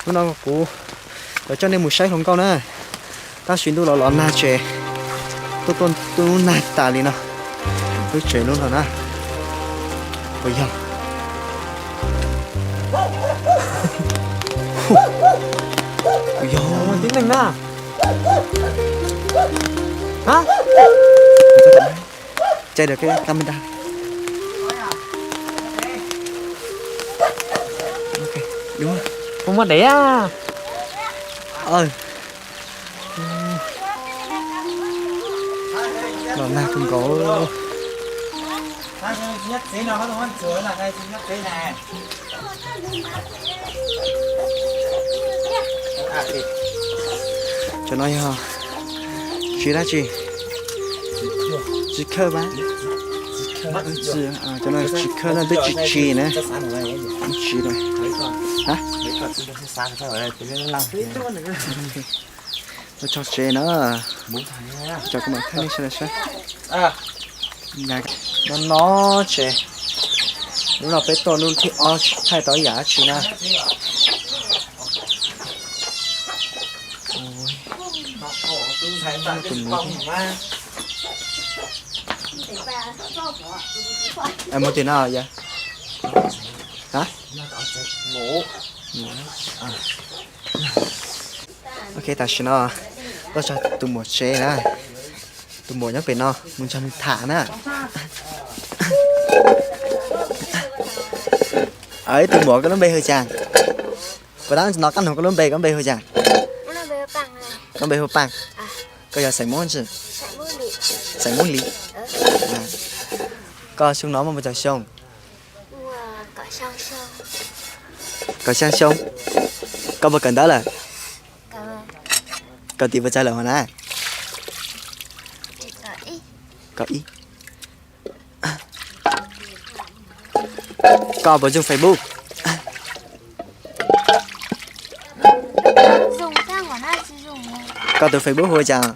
nó nó cũ ở cho nên một sai không câu nữa ta xuyên tôi lọ na chè tôi na tà đi nào tôi chè luôn rồi nè bây giờ bây giờ tiếng mình nè hả chơi được cái camera ok đúng rồi không có để à ơi lọ na không có nhất tí nó không ăn chuối là đây nhất tí này cho nó ha chỉ là gì chỉ khơi bán chỉ cho nó chỉ khơi nó tới chỉ nữa chỉ rồi hả tôi cho chè nó cho các bạn thấy đi xem à nó chè nó bé to luôn thì thay tỏi giả chỉ nè em mua tiền nào vậy hả ngủ ok ta xin nó tôi cho tụi một xe nè tụi một nhắc về nó muốn cho mình thả nè ấy tụi một cái nó bê hơi chàng và đó nó cắn không có nó bê hơi chàng con bê hơi bằng coi giờ xảy món gì xảy món lý coi xuống nó mà bây giờ xong có sang xong có bao cần đó là có tiền vào trả lời hồi nãy có ý có vào dùng Facebook dùng sang của nó chỉ dùng có từ Facebook hồi chàng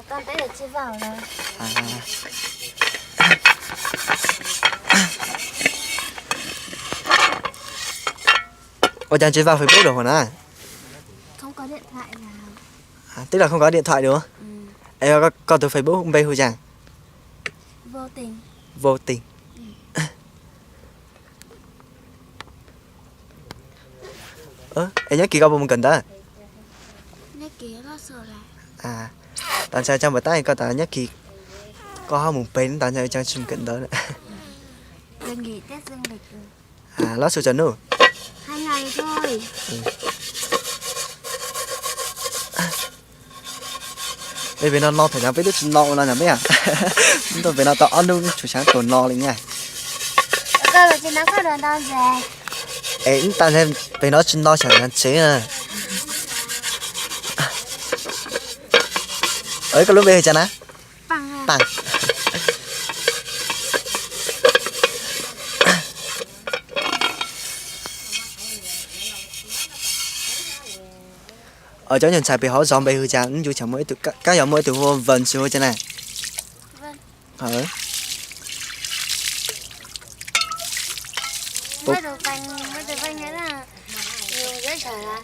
con thấy được chưa vào rồi ôi chàng chỉ vào Facebook được hồi nãy không có điện thoại nào tức là không có điện thoại được em có từ Facebook không bay hồi chàng vô tình em nhớ kỳ có một cần đó nhớ ký nó sửa lại tàn sao trong bữa tay có ta nhớ kỳ có một bên tàn sao trong xung cận đó đừng nghỉ Tết dương lịch lót số chân nữa 2 ngày thôi đây về nó phải làm biết được nó là mấy tôi về nó tao ăn luôn chủ sáng còn lo lên nha cơ là trên nó có đường đâu về ấy ta xem về nó chân nó chẳng hạn chế à ấy có lúc về chả ná bằng ở chỗ nhận xài bị họ dọn bị hư chả dù chẳng mới từ các dòng mới từ hôm vần xưa cho này vâng mới được bánh thế là nhiều dễ trở lại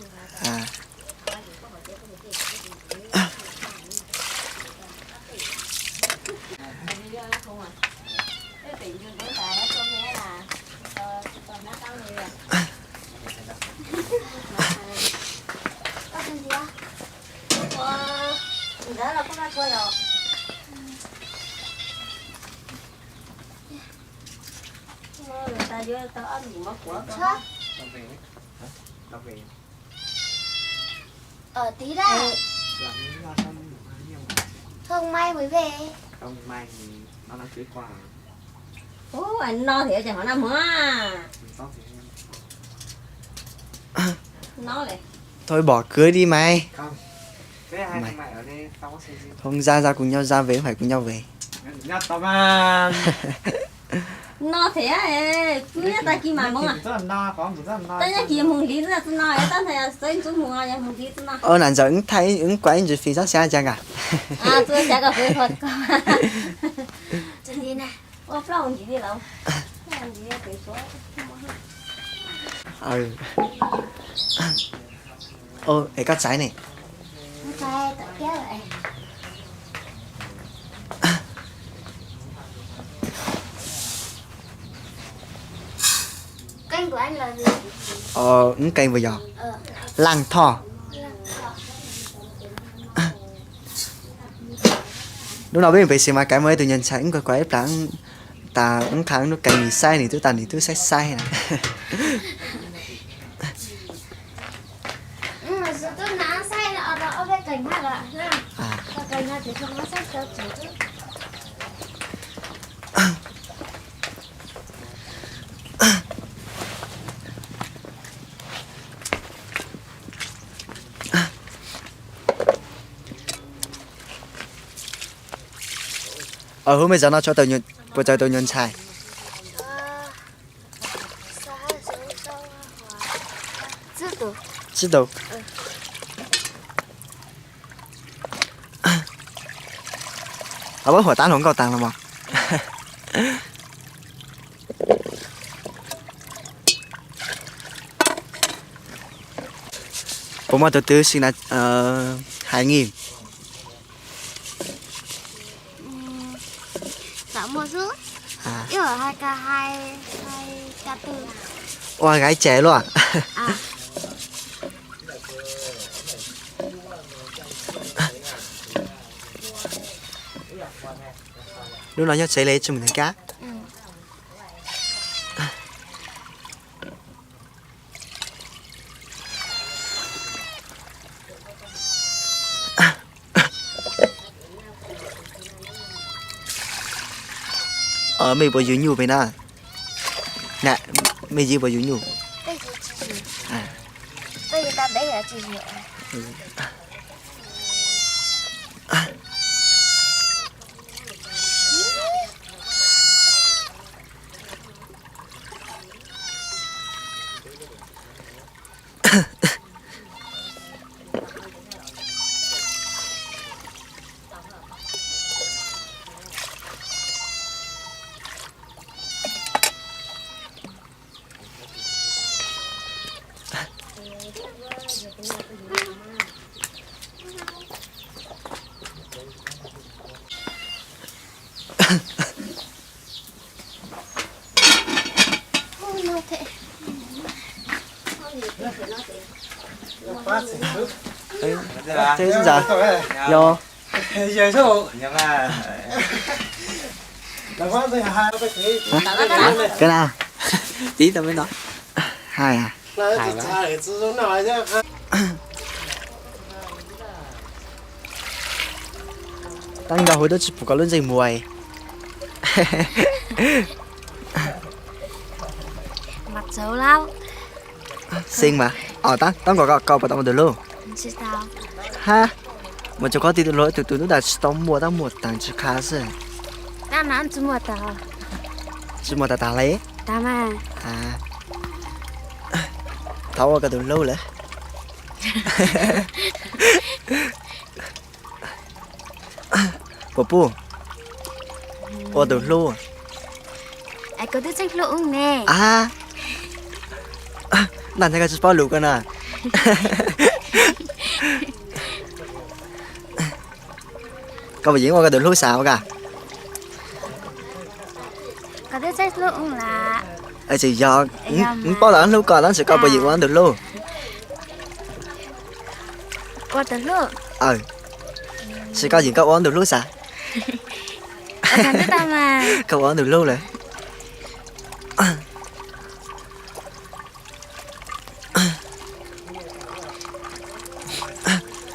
đó là cũng đã chơi rồi người ta vô tao ăn gì mất của tao ở tí đã không may mới về không may thì nó đang cưới qua anh no thì chẳng hỏi năm hả nó này thôi bỏ cưới đi mày không thế hai thằng mày ở đây tao có gì không ra cùng nhau ra về phải cùng nhau về nhát tao mà no thế cứ ta kia mà mong rất là no có rất là no ta nhớ kia mong lý là tôi nói ta thấy xây xuống mong nhà mong lý tôi nói nãy giờ ứng thấy ứng quay rồi phía xa chăng à tôi sẽ gặp với Phật chân đi nè ô phao gì đi đâu làm gì cái số Ô, ấy cắt trái này. Sai tự kéo lại. Kênh của anh là gì? Cây vừa giò. Ờ. Lăng thò. Lúc nào biết về xem mà cái mới tự nhiên sáng có quái đáng ta ứng kháng nó cành sai này tôi tàn thì tôi sai này. Nhưng mà giờ tôi ná sai là ở cái cành khác ạ. À. Cái cành này thì không có sách cho chú. Hôm bây giờ nó cho tàu nhân vừa cho tàu nhân xài.知道。Bữa hồi tán không có tàng là mà. Bố mà tôi tư xin là 2.000. Dạ mua rước. À. Yêu ở 2k2 2k4. Wow, gái trẻ luôn à? À. Lúc đó nhớ sẽ lấy cho mình thằng cá. Ừ. Mày bỏ dụ về nè. Nè, mày gì bỏ dụ. Đây là chị gì? À. Đây người ta đấy là chị gì? Thế giờ vô Giờ số nhưng mà là quá rồi hai cái nào tí tao mới nói hai à tăng đầu hồi đó chỉ có lớn dây mùi Mặt xấu lắm. xinh mà tăng có câu vào tao được luôn Chứ sao? ha mà cho có tí lỗi từ nó đã tao mua tặng chỉ khá rồi Đang ăn chứ mua tao. chỉ mua tao lấy Tao mà. à thấu vào cái từ lâu đấy bố ô từ lâu Ai có thích sách lũ nè. àนั่นใช่ก็จะป้อนลูกกันนะ có phải diễn qua cái đường lối xạo cả Có thích sách lũ là ấy chỉ do bao lần lúc còn nó sẽ có phải diễn qua đường lối qua tờ lũ. sẽ có diễn có quán đường lối xạo Ở thằng thích tao mà. có quán đường lối này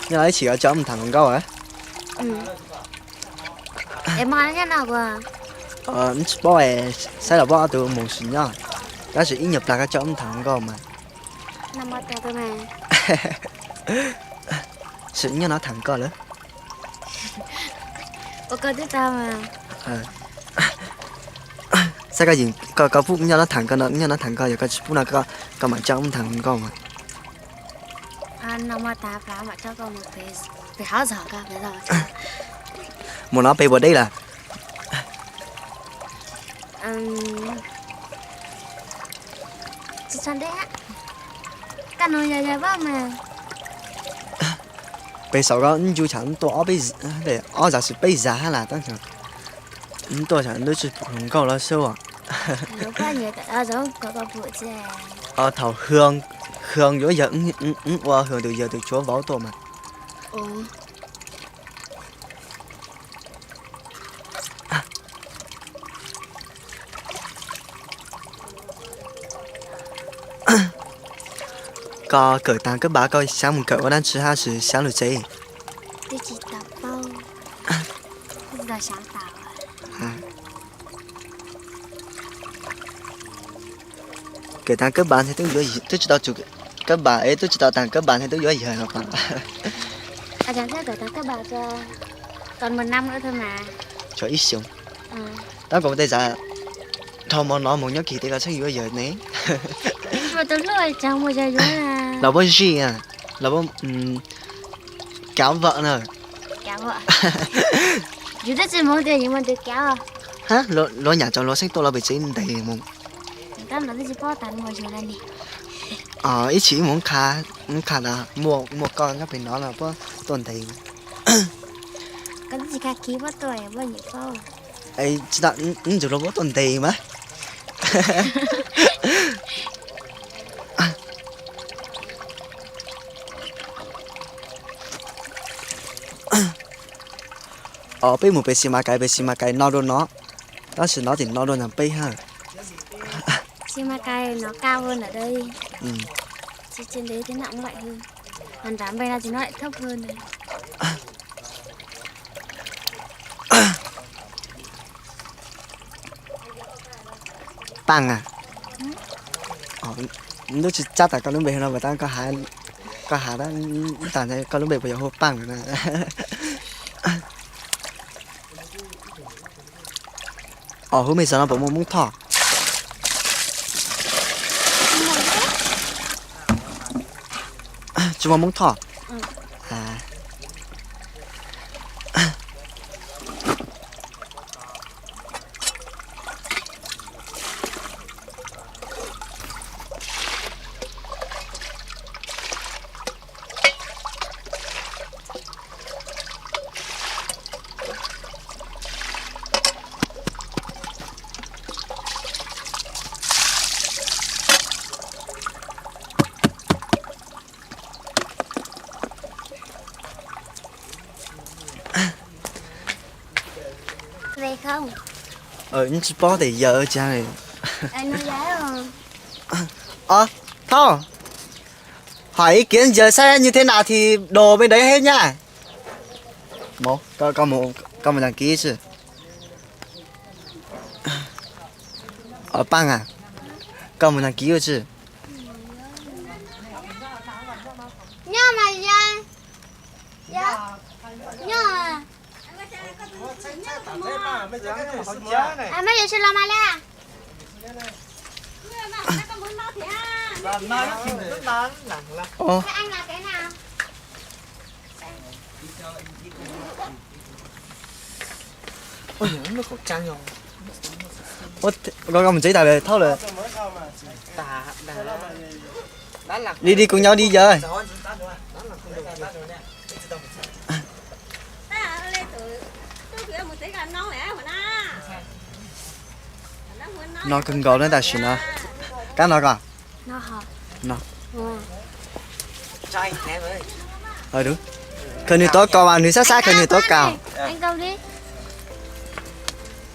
nhưng ấy chỉ có cho một thằng câu hả? Ừ. Em nói cái nào cơ? Bố ấy sẽ là bố từ một sinh nhá, đó là ít nhập là cái cho một thằng câu mà. Nằm ở tờ mà. Sự như nó thằng câu nữa. Có thích tao mà. Sao cái gì có phút như nó thằng câu nó như nó thằng câu rồi có phút nào có mà cho một thằng câu mà. Nằm ở tờ mà cho con một cái háo giỏ cả cái rồi. Một nó bay vào đây là Chị chọn đấy á. Cả nồi dài dài bao mà. 被少个就像多二倍对，二十是倍giá là tăng trưởng多少都是很高了收啊。Nó có nhiều cái giống có bụi chè. Thảo hương hương rồi giờ qua hương từ giờ từ chỗ vào tổ mà. Có cởi tăng các bà coi sáng một cởi đang吃还是sáng được gì? Tôi chỉ tập bao. Giờ sáng tạo à? Cởi tăng các bạn thì tôi chỉ đạo chủ các bà ấy tôi chỉ đạo tăng các bạn thì tôi nói gì hả bạn? Chẳng thế cởi tăng các bà cho còn 1 năm nữa thôi mà. Cho ít xíu. Đó còn bây giờ thôi mà nói một nhớ kỳ thì có sẽ nói giờ này. Mà tôi nói chẳng bao giờ nữa Là bố gì à? Là bố kéo vợ nè. Kéo vợ. Chú rất chỉ muốn tiền nhưng mà được kéo à? Hả? Lo nhà cho lo sinh tôi là bị chế đầy mong. Các nó chỉ có tặng mọi chuyện này nè. Ý chỉ muốn khá là một con các bạn nói là có tuần đầy. Cái gì cả ký bắt tuổi bao nhiêu câu. Ấy chỉ đạo chỉ là có tuần đầy mà. Bên một bên xì mà cái nó đôn nó là nó thì nó đôn làm bên ha. Xì ma cay nó cao hơn ở đây. Trên đấy thế nào nó lại hơn. Còn đám bên này thì nó lại thấp hơn này. Bằng à? Nó chỉ chắc là con nó bể nó mà ta có hái đó tàn thấy con nó bể bây giờ hộp bằng rồi nè. Hôm nay giờ nó bỗng muốn thọ. Chúng muốn thọ. Về không? Những chỉ bỏ để giờ cha này. Anh nói giá rồi. Thôi. Hỏi ý kiến giờ xe như thế nào thì đồ bên đấy hết nha. Có một đăng ký chứ. Bằng à? Có một đăng ký rồi chứ. Nhưng mà dạ. Mấy giờ xin làm ai nè? Thế anh làm cái nào? Ôi nó có trăng rồi. Có một giấy tờ về thôi rồi. Đi cùng nhau đi giờ. Nó cần gọi lên ta xin à? Cá nó cả? Nó hả? Nó. Trai nè ơi. Đúng. Cần như tốt cao mà như sát cần như tốt cao. Anh câu đi.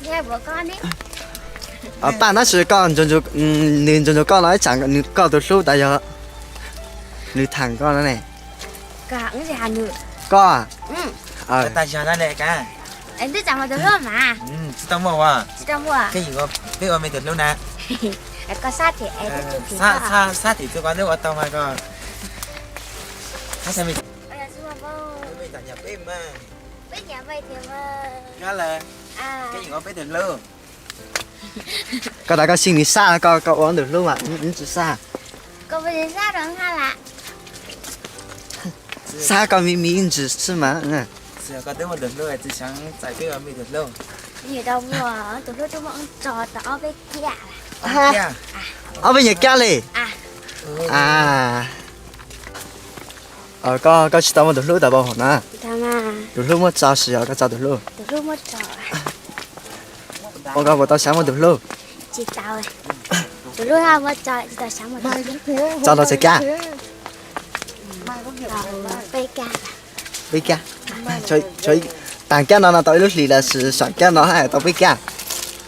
Đi hai bữa con đi. Bạn nó chỉ con nhìn con nói chẳng như con từ lúc tại giờ như thằng con nó này. Cả cái gì hả nữa? Con à? Ta giờ nó nè cả. Anh biết chẳng mà từ lúc mà. Tao mua à? Tao mua à? Cái gì không? Biết ôm mình từ lúc nè. Có sát thì em biết chụp sát thì tôi có nếu ở tao mà coi. Sao mình? Bây giờ xưa vô. Mình tại nhà bếp mà. Biết nhà vậy thì mà. Đó là. Cái gì có biết từ lâu. Có đại có xin đi xa có uống được luôn mà chỉ xa. Có bây giờ sát rồi ha lạ. Xa có mình chỉ吃嘛. Giờ có tới một được luôn chỉ sáng giải quyết ở mình được luôn. Gì đâu mà tụi nó chúng bọn trò tỏ với kia. Ở bên nhà kia này. À. có chỉ tao mà được lúa tại bao hồn à ta mà được lúa mất sao xí có sao được lúa từ lúc mất trò có tao sáng mà được lúa chị tao ấy từ lúc hai mất trò chị tao sáng một sao nó sẽ cá cây ca biết cá chơi tàng cá nó tới lúc gì là sự soạn cá nó hay tao biết cá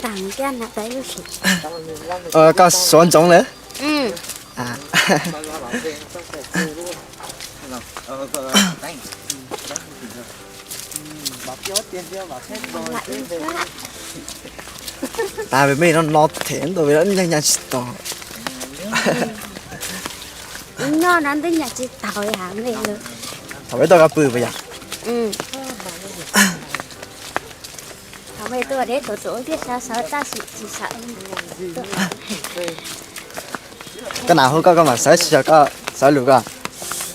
tặng cái là tới lúc gì có soạn giống nữa ừ à lại quá tại vì mình nó thiện rồi nó nhanh nhanh to nó đến tới nhà chị tao hả mẹ nữa thằng ấy tao gặp bự bây giờ ừ thằng mày tôi đấy tổ biết sao sợ ta chỉ sợ cái nào không có mà sợ có sợ được à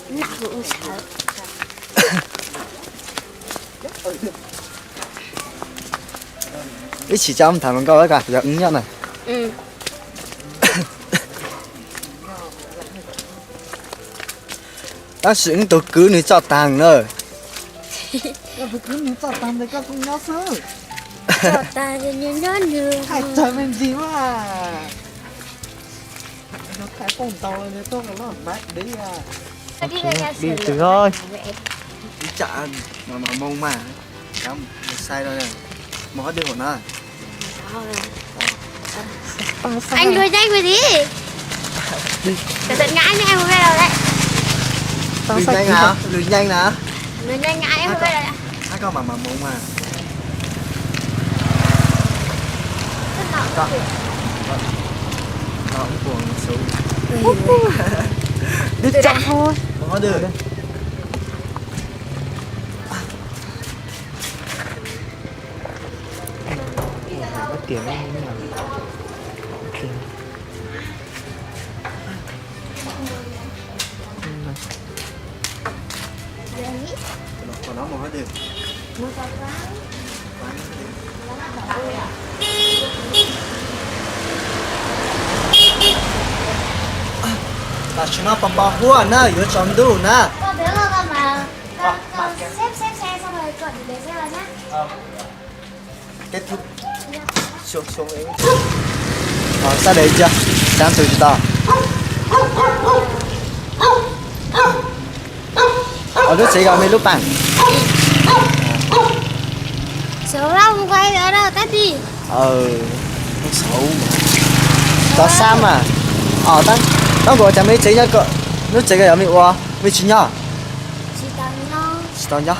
nặng cũng sợ ít chỉ cho ông thằng con cái cả giờ ứng nhau này ừ nó sử tụ cứ nữa cho tàng nữa cho ta như nhớ nữa trời mình gì mà nó khai phong tàu này tôi nó mát đấy à đi từ thôi đi chợ mà mông mà không sai đâu nè mà hết đi hồn à anh đuổi nhanh về đi cẩn thận ngã nha em không biết đâu đấy lùi nhanh hả lùi nhanh nè đuổi nhanh ngã em không biết đâu đấy nó có mà mông mà có nó cũng buồn xấu đi chậm thôi không có được mất tiền đấy như nào còn nó một hết được là chúng nó bầm bò hua nè, yếu chọn đủ nè. con đứng rồi con mà con xếp xe xong rồi chuẩn để xe vào nhá Kết thúc xuống ấy. Sao đấy chưa? Đang từ từ ở lúc gì gọi mấy lúc bằng xấu lắm không quay nữa đâu tắt đi không xấu mà có sao mà tao gọi cho mấy chị nhá lúc chị cái ở mấy qua mấy chị nhá chỉ tao nó chị tao nhá